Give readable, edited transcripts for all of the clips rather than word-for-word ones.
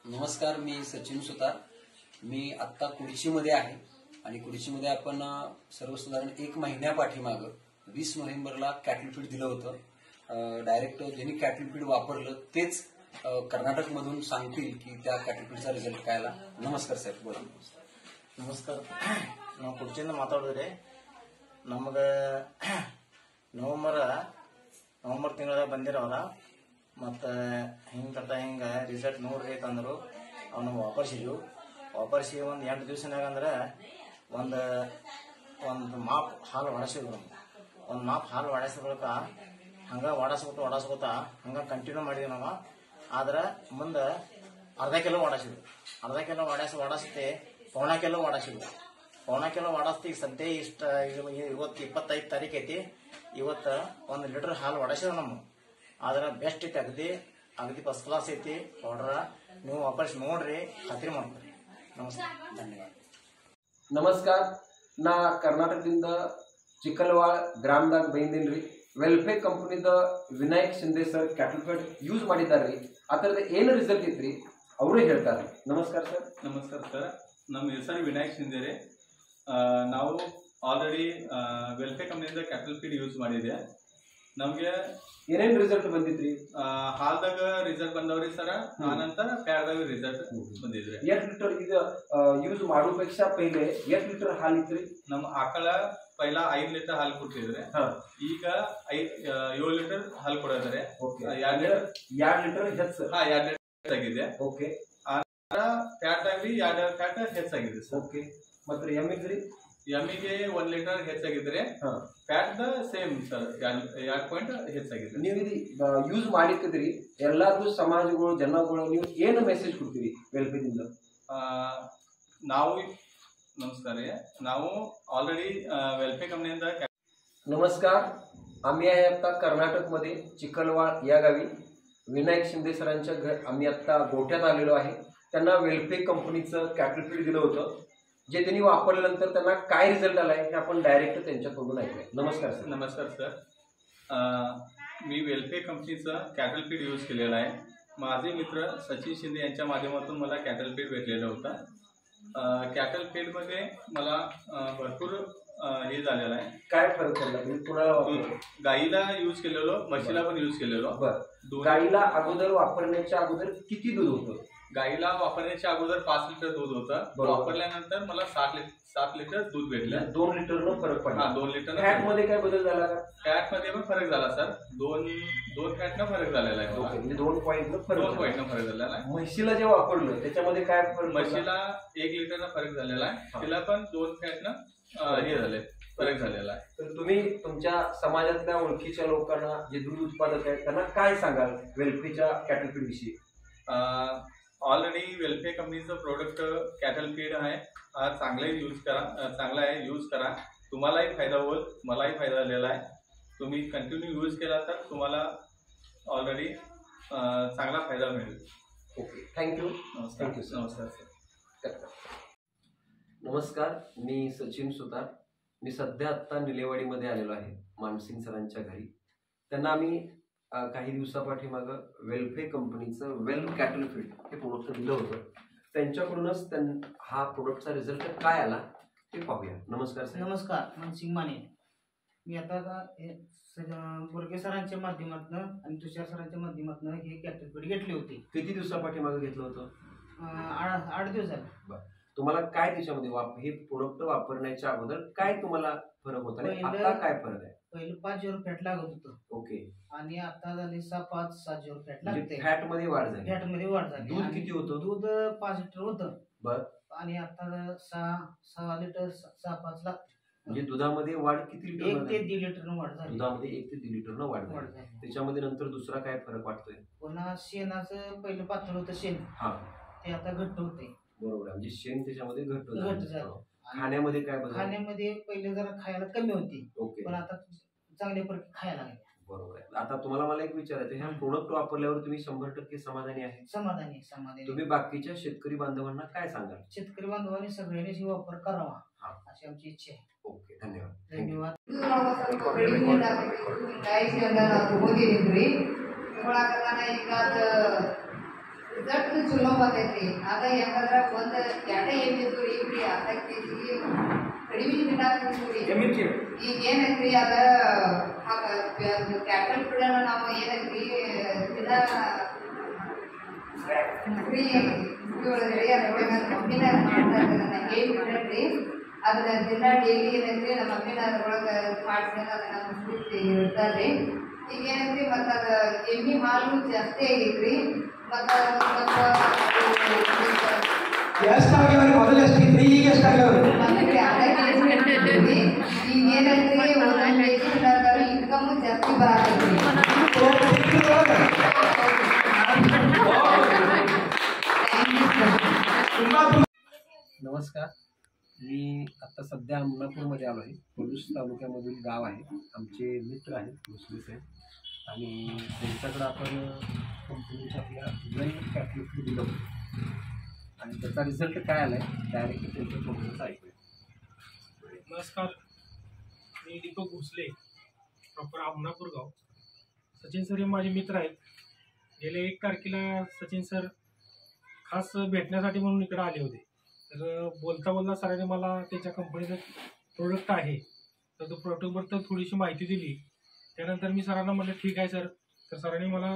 नमस्कार, मी सचिन सुतार. मी आत्ता कुडचीमध्ये आहे आणि कुडचीमध्ये आपण सर्वसाधारण 1 महिन्यापाठीमागं 20 नोव्हेंबरला कॅटल फीड दिलं होतं. डायरेक्ट ज्यांनी कॅटल फीड वापरलं तेच कर्नाटकमधून सांगतील की त्या कॅटल फीडचा रिझल्ट काय आला. नमस्कार साहेब, बोला. ನಮಸ್ಕಾರ. ನಾವು ಕುರ್ಚಿಯಿಂದ ಮಾತಾಡೋದ್ರಿ. ನಮಗೆ ನವಂಬರ್ ತಿಂಗಳದಾಗ ಬಂದಿರವಲ್ಲ, ಮತ್ತು ಹಿಂಗೆ ರಿಸಲ್ಟ್ ನೋಡ್ರಿ ತಂದರು. ಅವನು ವಾಪರ್ಸಿದ್ವು. ವಾಪರ್ಸಿ ಒಂದು 8 ದಿವಸನಾಗ ಅಂದ್ರೆ ಒಂದು ಮಾಪ್ ಹಾಲು ಒಡಸಿದ್ರು. ಒಂದು ಮಾಪ್ ಹಾಲು ಒಡಸಿದ ಬಳಿಕ ಹಂಗೆ ಒಡಸ್ಕೊತ ಹಂಗೆ ಕಂಟಿನ್ಯೂ ಮಾಡಿದ್ವಿ ನಾವು. ಆದ್ರೆ ಮುಂದೆ ಅರ್ಧ ಕಿಲೋ ಒಡಸ್ತಿ ಪೌಣ ಕಿಲೋ ಒಡಸ್ತಿ. ಈಗ ಸದ್ಯ ಇವತ್ತು 25 ತಾರೀಕು ಐತಿ. ಇವತ್ತು 1 ಲೀಟರ್ ಹಾಲು ಒಡಸಿದ್ರು ನಮ್ಮ. ಆದ್ರೆ ಬೆಸ್ಟ್ ಐತಿ, ಅಗದಿ ಫಸ್ಟ್ ಕ್ಲಾಸ್ ಐತಿ ಪೌಡ್ರ. ನೀವು ವಾಪಸ್ ನೋಡ್ರಿ, ಖಾತ್ರಿ ಮಾಡ್ತೀರಿ. ನಮಸ್ಕಾರ, ಧನ್ಯವಾದ. ನಮಸ್ಕಾರ. ನಾ ಕರ್ನಾಟಕದಿಂದ ಚಿಕ್ಕಲವಾಳ ಗ್ರಾಮದಾಗ ಬೈಂದಿನ್ರಿ. ವೆಲ್ಫೇರ್ ಕಂಪನಿದ Vinayak Shinde sir cattle feed use ಮಾಡಿದಾರ್ರಿ. ಅದರದ ಏನು ರಿಸಲ್ಟ್ ಐತ್ರಿ ಅವರೇ ಹೇಳ್ತಾರೆ. ನಮಸ್ಕಾರ ಸರ್. ನಮಸ್ಕಾರ ಸರ್, ನಮ್ಮ ಹೆಸರು ವಿನಾಯಕ್ ಶಿಂದೆ ರೀ. ನಾವು ಆಲ್ರೆಡಿ ವೆಲ್ಫೇರ್ ಕಂಪ್ನಿಯಿಂದ ಕ್ಯಾಟಲ್ ಫೀಡ್ ಯೂಸ್ ಮಾಡಿದೆ. ನಮಗೆ ಏನೇನು ರಿಸಲ್ಟ್ ಬಂದಿದ್ರಿ? ಹಾಲ್ದಾಗ ರಿಸಲ್ಟ್ ಬಂದವ್ರಿ ಸರ್. ಆನಂತರ ಪ್ಯಾಡ್ದಾಗ ರಿಸಲ್ಟ್ ಬಂದಿದ್ರಿ. 8 ಲೀಟರ್ ಇದು ಯೂಸ್ ಮಾಡೋಪೇಕ್ಷಾ ಪೈಲೆ 8 ಲೀಟರ್ ಹಾಲು ಇತ್ರಿ. ನಮ್ಮ ಆಕಳ ಪೈಲ 5 ಲೀಟರ್ ಹಾಲು ಕೊಡ್ತಿದ್ರೆ, ಈಗ 7 ಲೀಟರ್ ಹಾಲು ಕೊಡೋದ್ರೆ 2 ಲೀಟರ್ ಹೆಚ್ಚು. 2 ಲೀಟರ್ ಆಗಿದೆ. ಓಕೆ. ಪ್ಯಾಡ್ದಾಗ 2 ಪ್ಯಾಟ್ ಹೆಚ್ಚಾಗಿದೆ ಸರ್. ಓಕೆ. ಮತ್ತೆ ಎಮ್ಮಿಗ್ರಿ? ಎಮ್ಮಿಗೆ 1 ಲೀಟರ್ ಹೆಚ್ಚಾಗಿದ್ರೆ, ಫ್ಯಾಟ್ ಸೇಮ್ ಸರ್ 2 ಪಾಯಿಂಟ್ ಹೆಚ್ಚಾಗಿದೆ. ನೀವು ಇದು ಯೂಸ್ ಮಾಡಿದ್ರಿ ಎಲ್ಲಾದ್ರೂ ಸಮಾಜಗಳು ಜನಗಳು ನೀವು ಏನು ಮೆಸೇಜ್ ಕೊಡ್ತೀರಿ ವೆಲ್ಫೇರ್ ಇಂದ? ನಾವು नमस्कार आहे. ನಾವು ऑलरेडी वेलफेअर कंपनीಯಿಂದ. नमस्कार. आम्ही आहे आता कर्नाटकमध्ये चिखलवाळ या गावी. विनायक शिंदे सरांच्या आम्ही आता गोठ्यात आलेलो आहे. त्यांना वेलफेअर कंपनीचं कॅटल फीड दिलं होतं, जे त्यांनी वापरल्यानंतर त्यांना काय रिझल्ट आलाय हे आपण डायरेक्ट त्यांच्याकडून ऐकूया. नमस्कार सर. नमस्कार सर. मी वेलफेअर कंपनीचं कॅटल फीड यूज केलेलं आहे. माझे मित्र सचिन शिंदे यांच्या माध्यमातून मला कॅटल फीड भेटलेलं होतं. कॅटल फीडमध्ये मला भरपूर हे झालेलं आहे. काय फरक पडला? कुणाला गाईला यूज केलेलो, म्हशीला पण यूज केलेलो. गाईला अगोदर वापरण्याच्या अगोदर किती दूध होतं? गाईला वापरण्याच्या अगोदर 5 लिटर दूध होतं. वापरल्यानंतर मला 7 लिटर दूध भेटलं. 2 लिटरनं फरक पडला. 2 लिटर. फॅट मध्ये काय बदल झाला का? फॅट मध्ये पण फरक झाला सर. 2 फॅटनं फरक झालेला आहे. 2 पॉईंटनं फरक झालेला आहे. म्हशीला जे वापरलं त्याच्यामध्ये काय फरक? म्हशीला 1 लिटरनं फरक झालेला आहे. तिला पण 2 फॅटनं हे झाले, फरक झालेला आहे. तर तुम्ही तुमच्या समाजातल्या ओळखीच्या लोकांना जे दूध उत्पादक आहेत त्यांना काय सांगाल वेलफेअरच्या कॅटल फीड विषयी? ऑलरेडी वेलफेअर कंपनीचं प्रोडक्ट कॅटल फीड आहे. चांगला आहे, यूज करा. तुम्हालाही फायदा होईल, मलाही फायदा झालेला आहे. तुम्ही कंटिन्यू यूज केला तर तुम्हाला ऑलरेडी चांगला फायदा मिळेल. Okay, thank you. नमस्कार सर. नमस्कार, मी सचिन सुतार. मी सध्या आत्ता निलेवाडीमध्ये आलेलो आहे मानसिंग सरांच्या घरी. त्यांना आम्ही काही दिवसापाठीमागं वेलफेअर कंपनीचं वेल कॅटल फीड हे प्रोडक्ट दिलं होतं. त्यांच्याकडूनच हा प्रोडक्टचा रिझल्ट काय आला ते पाहूया. नमस्कार सर. नमस्कार, मनसिंग माने. मी आता बोरगे सरांच्या माध्यमातून आणि तुषार सरांच्या माध्यमातून हे कॅटल फीड घेतली होती. किती दिवसापाठीमागं घेतलं होतं? 8 दिवस झाले. तुम्हाला काय त्याच्यामध्ये हे प्रोडक्ट वापरण्याच्या अगोदर काय तुम्हाला फरक होता आणि आता काय फरक आहे? पहिले 5 झिरो फॅट लागत होतं. ओके. आणि आता झाले 6 झिरो फॅट लागते. फॅट मध्ये वाढ झाली. दूध किती होतं? दूध 5 लिटर होतं. बरं. आणि आता 6 लिटर 6-5 लागते. म्हणजे दुधामध्ये वाढ किती लिटर? 1 ते 1.5 लिटरनं वाढ झाली. दुधामध्ये 1 ते 1.5 लिटरनं वाढ झाली. त्याच्यामध्ये नंतर दुसरा काय फरक वाटतोय? पुन्हा शेणाचं पहिलं पातळ होतं शेण, ते आता घट्ट होते. बरोबर आहे. म्हणजे शेण त्याच्यामध्ये घट्ट झालं. खाण्यामध्ये काय बदल? खाण्यामध्ये पहिले जरा खायला कमी होती. ओके. पण आता चांगल्या प्रकारे खायला लागले. बरोबर आहे. आता तुम्हाला मला एक विचारायचं, ह्या प्रोडक्ट वापरल्यावर तुम्ही 100% समाधानी आहे? समाधानी. तुम्ही बाकीच्या शेतकरी बांधवांना काय सांगाल? शेतकरी बांधवांनी सगळ्यांनी वापर करावा अशी आमची इच्छा आहे. ओके, धन्यवाद. धन्यवाद. ರಿಸಲ್ಟ್ ಚಲೋ ಬಂದೈತಿ. ಆಗ ಹೆಂಗಂದ್ರೆ ಒಂದು ಎರಡೇ ಎಮ್ಮೆ ಇದ್ರಿ ಇವ್ರಿ ಅದಕ್ಕೆ ಕಡಿಮೆ ತಿನ್ನಾಕ್ರಿ. ಈಗ ಏನೈತ್ರಿ ಅದ ಕ್ಯಾಟಲ್ ಫೀಡನ್ನ ನಾವು ಏನೈತ್ರಿ ದಿನ ಫ್ರೀ ಮಮ್ಮಿನ ಹೇಳಿ ಬಿಡ್ರಿ. ಅದನ್ನ ದಿನ ಡೈಲಿ ಏನೈತ್ರಿ ನಮ್ಮ ಮಮ್ಮಿನ ಅದ್ರೊಳಗೆ ಮಾಡ್ತೀನಿ ಅದನ್ನ ಇರ್ತಾರ್ರಿ. ಈಗ ಏನೈತ್ರಿ ಮತ್ತು ಅದು ಎಮ್ಮೆ ಹಾಲು ಜಾಸ್ತಿ ಆಗೈತ್ರಿ. ಮತ್ತು ಎಷ್ಟಾಗ್ಯಾವ್ರಿ? ಮೊದಲು ಎಷ್ಟಿದ್ರಿ, ಈಗ ಎಷ್ಟಾಗ್ಯಾವ್ರಿ? ಈಗ ಏನೈತ್ರಿ ಇನ್ಕಮ್ ಜಾಸ್ತಿ ಬರತ್ತೈತ್ರಿ. नमस्कार, मी आता सध्या अमनापूरमध्ये आलो आहे. पलूस तालुक्यामधील गाव आहे. आमचे मित्र आहेत भोसले साहेब आणि त्यांच्याकडे आपण कंपनीच्या आपल्या वेल कॅटलिस्ट दिलं होतं आणि त्याचा रिझल्ट काय आला आहे डायरेक्टली त्यांच्या कंपनीचं ऐकूया. नमस्कार, मी दीपक भोसले, प्रॉपर आमनापूर गाव. सचिन सर हे माझे मित्र आहेत. गेल्या 1 तारखेला सचिन सर खास भेटण्यासाठी म्हणून इकडे आले होते. तर बोलता बोलता सरांनी मला त्याच्या कंपनीचं प्रोडक्ट आहे तर तो प्रोडक्टबद्दल थोडीशी माहिती दिली. त्यानंतर मी सरांना म्हटलं ठीक आहे सर. तर सरांनी मला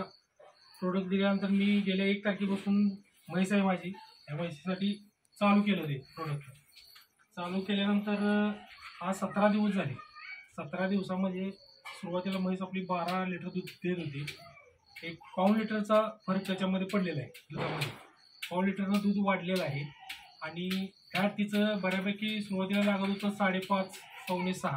प्रोडक्ट दिल्यानंतर मी गेल्या 1 तारखेपासून म्हैस आहे माझी, त्या म्हैसीसाठी चालू केलं ते प्रोडक्ट. चालू केल्यानंतर आज 17 दिवस झाले. 17 दिवसामध्ये सुरुवातीला म्हैस आपली 12 लिटर दूध देत होती. 1 पाऊण लिटरचा फरक त्याच्यामध्ये पडलेला आहे. दुधामध्ये पाऊण लिटरनं दूध वाढलेलं आहे आणि फॅट तिचं बऱ्यापैकी सुरुवातीला लागत होतं 5.5 पावणे 6,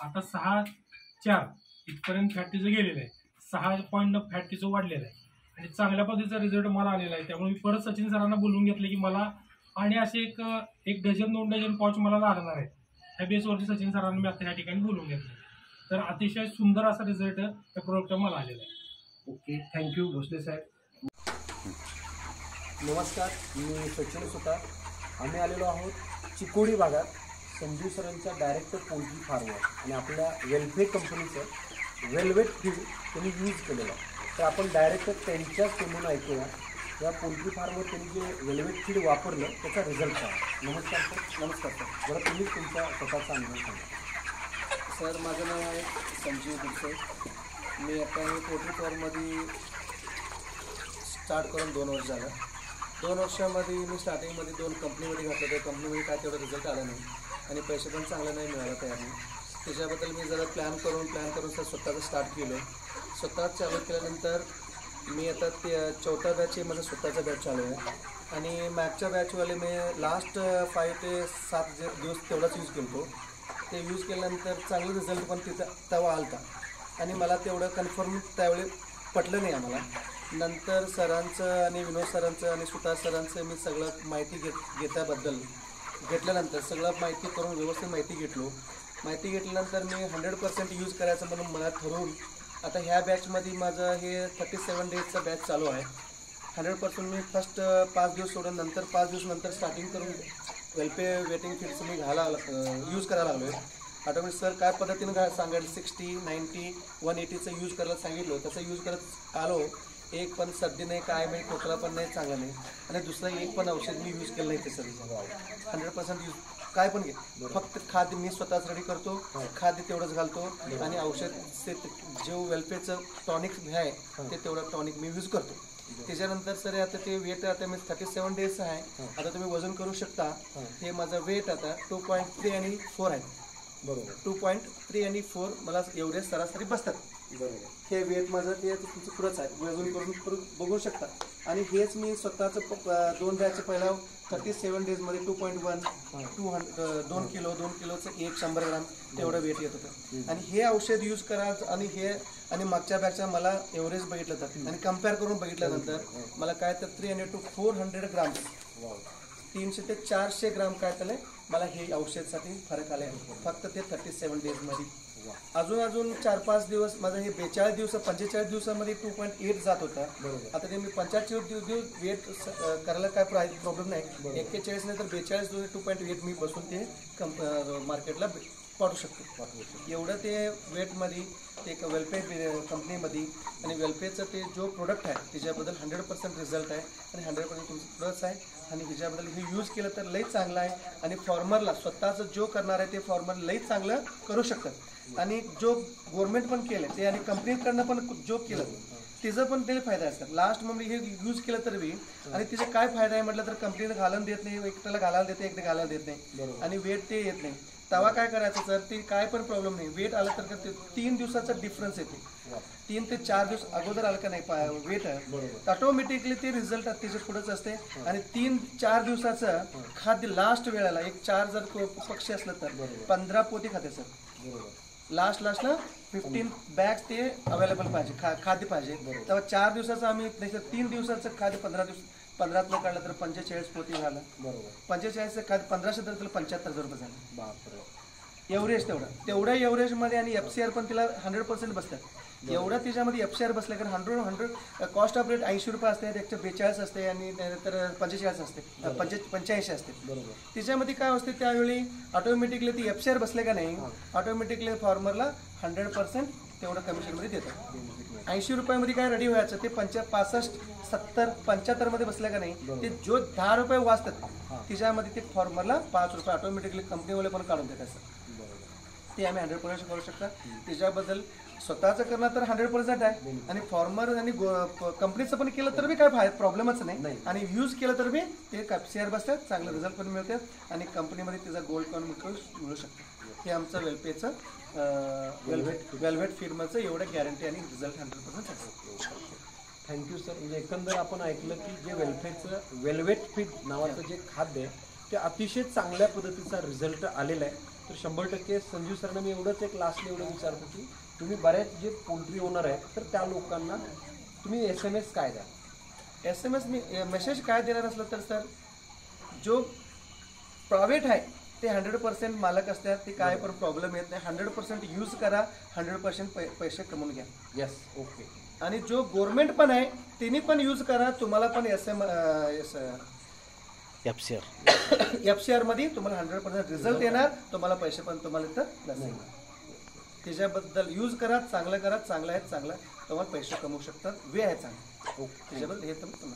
आता 6.4 इथपर्यंत फॅट तिचं गेलेलं आहे. 6 फॅट तिचं वाढलेलं आहे आणि चांगल्या पद्धतीचा रिझल्ट मला आलेला आहे. त्यामुळे मी परत सचिन सरांना बोलवून घेतले की मला आणि असे एक डझन 2 डझन पाऊच मला लागणार आहेत. ह्या बेसवरती सचिन सरांना मी आता ह्या ठिकाणी बोलवून घेतलं. तर अतिशय सुंदर असा रिझल्ट त्या प्रोडक्टचा मला आलेला आहे. ओके, थँक्यू भोसले साहेब. नमस्कार, मी सचिन सुतार. आम्ही आलेलो आहोत चिकोडी भागात संजू सरांच्या डायरेक्टर पोल्ट्री फार्मवर आणि आपल्या वेलफेअर कंपनीचं वेलवेट फीड त्यांनी यूज केलेलं आहे. तर आपण डायरेक्ट त्यांच्याच तोंडून ऐकूया या पोल्ट्री फार्मवर त्यांनी जे वेलवेट फीड वापरलं त्याचा रिझल्ट काय. नमस्कार सर. नमस्कार सर. बरं, तुम्ही तुमचा स्वतःचा अनुभव सांगा. सर, माझं नाव आहे संजीव गुडसे. मी आता हे पोल्ट्री फार्ममध्ये स्टार्ट करून 2 वर्ष झालं. 2 वर्षामध्ये मी स्टार्टिंगमध्ये 2 कंपनीमध्ये घातलं. त्या कंपनीमध्ये काय तेवढा रिझल्ट आला नाही आणि पैसे पण चांगले नाही मिळाला तयारने. त्याच्याबद्दल मी जरा प्लॅन करून सर स्वतःचं स्टार्ट केलं. स्वतः चालू केल्यानंतर मी आता ते 4था बॅच आहे माझा स्वतःचा बॅच चालू आहे आणि मॅगच्या बॅचवाले मी लास्ट 5 ते 7 दिवस तेवढाच यूज केलो. ते यूज केल्यानंतर चांगलं रिझल्ट पण तिथं तेव्हा आलता आणि मला तेवढं कन्फर्म त्यावेळी पटलं नाही आम्हाला. नंतर सरांचं आणि विनोद सरांचं आणि सुतार सरांचं मी सगळं माहिती घेतल्यानंतर सगळं माहिती करून व्यवस्थित माहिती घेतल्यानंतर मी 100% यूज करायचं म्हणून मला ठरवून आता ह्या बॅचमध्ये माझं हे 37 डेजचा बॅच चालू आहे. 100% मी फर्स्ट 5 दिवस सोडून नंतर 5 दिवस नंतर स्टार्टिंग करून वेलफेअर वेटिंग फीड्स मी यूज करायला लागलो आहे. ऑटोमॅटिक सर काय पद्धतीनं सांगायला 60, 90, 180चं यूज करायला सांगितलं त्याचा यूज करत आलो. एक पण सर्दी नाही, काय नाही, खोकला पण नाही, चांगला नाही आणि दुसरं एक पण औषध मी यूज केलं नाही. ते सर 100% यूज काय पण घे, फक्त खाद्य मी स्वतःच रेडी करतो, खाद्य तेवढंच घालतो आणि औषध जे वेलफेअरचं टॉनिक आहे ते तेवढं टॉनिक मी यूज करतो. त्याच्यानंतर सर आता ते वेट आता मी 37 डेज आहे. आता तुम्ही वजन करू शकता. हे माझं वेट आता 2.3 आणि 4 आहे. बरोबर, 2.3 आणि 4 मला एवढे सरासरी बसतात. बरोबर, हे वेट माझं ते तुमचं पुढंच आहे. वजन करून बघू शकता. आणि हेच मी स्वतःचं 2 बॅच पहिला 37 डेजमध्ये 2.1 2 किलोचं 100 ग्राम तेवढं वेट येत होतं. आणि हे औषध यूज करा आणि मागच्या बॅचचा मला एव्हरेज बघितलं तर आणि कम्पेअर करून बघितल्यानंतर मला काय तर 300 to 400 ग्राम 300 ते 400 ग्राम काय झालं मला हे औषधसाठी फरक आला आहे फक्त ते 37 डेजमध्ये. अजून 4-5 दिवस माझं हे 45 दिवसामध्ये 2.8 जात होता. आता ते मी 45 दिवस वेट करायला काय प्रॉब्लेम नाही. 41 नाही तर 42 2.8 मी बसून ते मार्केटला पाठवू शकतो. एवढं ते वेटमध्ये ते एक वेलफेअर कंपनीमध्ये आणि वेलफेअरचं ते जो प्रोडक्ट आहे त्याच्याबद्दल 100% रिझल्ट आहे आणि 100% तुमचं प्लस आहे आणि ह्याच्याबद्दल हे यूज केलं तर लई चांगलं आहे आणि फॉर्मरला स्वतःचं जो करणार आहे ते फॉर्मर लई चांगलं करू शकतात आणि जो गव्हर्नमेंट पण केलं ते आणि कंपनीकडनं पण जो केलं तिचं पण त्याला फायदा असतात. लास्ट म्हणजे हे यूज केलं तर बी आणि तिचा काय फायदा आहे म्हटलं तर कंपनीला घालून देत नाही, एकट्याला घालायला देते एकदा घालायला देत नाही आणि वेट ते येत नाही. तेव्हा काय करायचं सर ते काय पण प्रॉब्लेम नाही. वेट आलं तर ते 3 दिवसाचा डिफरन्स येते. 3 ते 4 दिवस अगोदर आलं का नाही वेट ऑटोमॅटिकली ते रिझल्ट त्याच्या पुढेच असते आणि 3-4 दिवसाचं खाद्य लास्ट वेळेला एक 4 जर पक्षी असलं तर 15 पोती खाते सर. लास्टला 15 बॅग्स ते अवेलेबल पाहिजे खाद्य पाहिजे. तेव्हा 4 दिवसाचं आम्ही 3 दिवसाचं खाद्य 15 काढलं तर 45 पोती झालं. 45 खाद्य 1500 तर त्याला 75,000 रुपये झाले. एव्हरेज तेवढ्या एव्हरेजमध्ये आणि FCR पण तिला 100% बसतात. एवढं त्याच्यामध्ये FCR बसलं कारण 100 कॉस्ट ऑफ रेट 80 रुपये असते, 142 असते आणि तर 45 असते 85 असते. त्याच्यामध्ये काय असते त्यावेळी ऑटोमॅटिकली ती FCR बसले का नाही ऑटोमॅटिकली फॉर्मरला 100% तेवढं कमिशनमध्ये देतात. 80 रुपयामध्ये काय रेडी व्हायचं ते 65, 70, 75 मध्ये बसलं का नाही ते जो 10 रुपये वाचतात त्याच्यामध्ये ते फॉर्मरला 5 रुपये ऑटोमॅटिकली कंपनीवाले पण काढून देतात सर. ते आम्ही 100% करू शकता. त्याच्याबद्दल स्वतःचं करणं तर 100% आहे आणि फॉर्मर आणि कंपनीचं पण केलं तर बी काय प्रॉब्लेमच नाही आणि यूज केलं तर बी ते FCR बसतात, चांगले रिझल्ट पण मिळतात आणि कंपनीमध्ये त्याचा गोल्ड पण मिळू शकतो. हे आमचं वेलपेचं वेलवेट फिल्मचं एवढं गॅरंटी आणि रिझल्ट 100% आहे. Thank you sir. म्हणजे एकंदर आपण ऐकलं की जे वेलफेअरचं वेलवेट फीड नावाचं जे खाद्य आहे ते अतिशय चांगल्या पद्धतीचा रिझल्ट आलेला आहे. तर 100% संजीव सरना मी एवढंच एक लास्टली एवढं विचारतो की तुम्ही बऱ्याच जे पोल्ट्री ओनर आहेत तर त्या लोकांना तुम्ही SMS काय द्या? SMS मी मेसेज काय देणार असलं तर सर जो प्रायव्हेट आहे ते 100% मालक असतात, ते काय पण प्रॉब्लेम येत नाही. 100% यूज करा, 100% पैसे कमवून घ्या. Yes okay. आणि जो गव्हर्नमेंट पण आहे त्यांनी पण यूज करा, तुम्हाला पण FCR मध्ये तुम्हाला 100% रिझल्ट येणार, तुम्हाला पैसे पण तुम्हाला इथं त्याच्याबद्दल यूज करा, चांगलं करा, चांगलं आहे चांगलं तुम्हाला पैसे कमवू शकतात, वे आहे चांगलं त्याच्याबद्दल हे तुम्ही